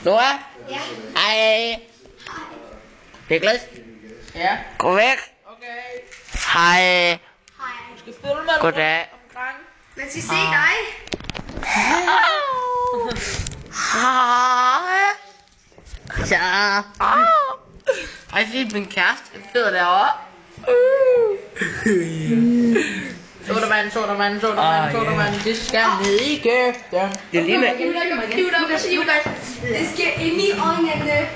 Nora? Ja. Hej. Niklas? Ja. Gå væk. Okay. Hej. Hej. Du skal følge mig Goddag. omkring. Man skal se dig. Hej. Ja. Har I set min kæreste? Den sidder derovre. Sodavand. Det skal ned i kæften. Det ligner... Det skal ind i øjnene.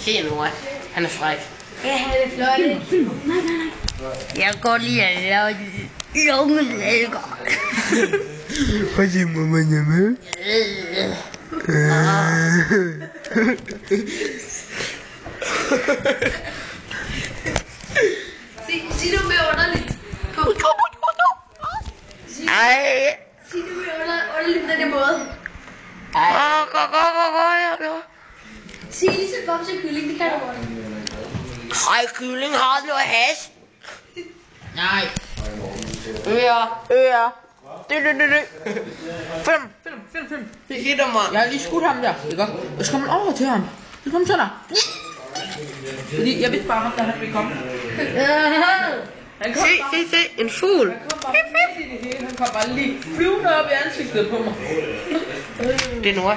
Se nu, han er fræk. Ja, han er flot. Jeg kan godt lide at lave lungelækker. Hvad siger mamma hjemme? Sig nu mere underligt. Ej. Sig nu mere underligt på den her måde. Gå. Sig lige så godt til kylling, det kan du godt. Ej, kylling har noget has. Nej. Ører. Film. Det hitter mig. Jeg har lige skudt ham der. Ikke? Og så kommer man over til ham. Så kommer til dig. Fordi jeg vidste bare ham, da han ville komme. Han kom bare. Se. En fugl. Han kom bare lige i det hele. Han kom bare lige flyvende op i ansigtet på mig. Det er Nora.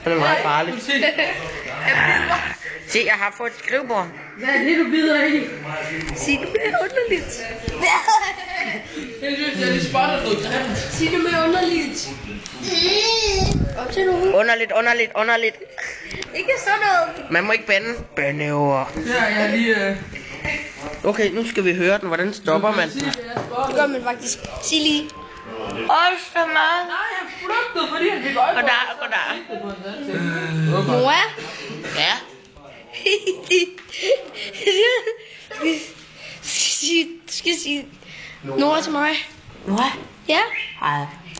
Han er meget farlig. Se, jeg har fået et skrivebord. Hvad er det, du bider i? Sig nu mere underligt. Jeg synes, jeg er lidt spottet ud til ham. Sig nu mere underligt. Op til nu. Underligt. Ikke sådan noget. Man må ikke bande. Bandeord. Ja, jeg er lige... Okay, nu skal vi høre den. Hvordan stopper man den? Det gør man faktisk. Sig lige. Så meget. Nej, han flugtede, fordi han fik øje på. Goddag. Nora? Ja. Du skal sige Nora til mig. Nora? Ja? Hej.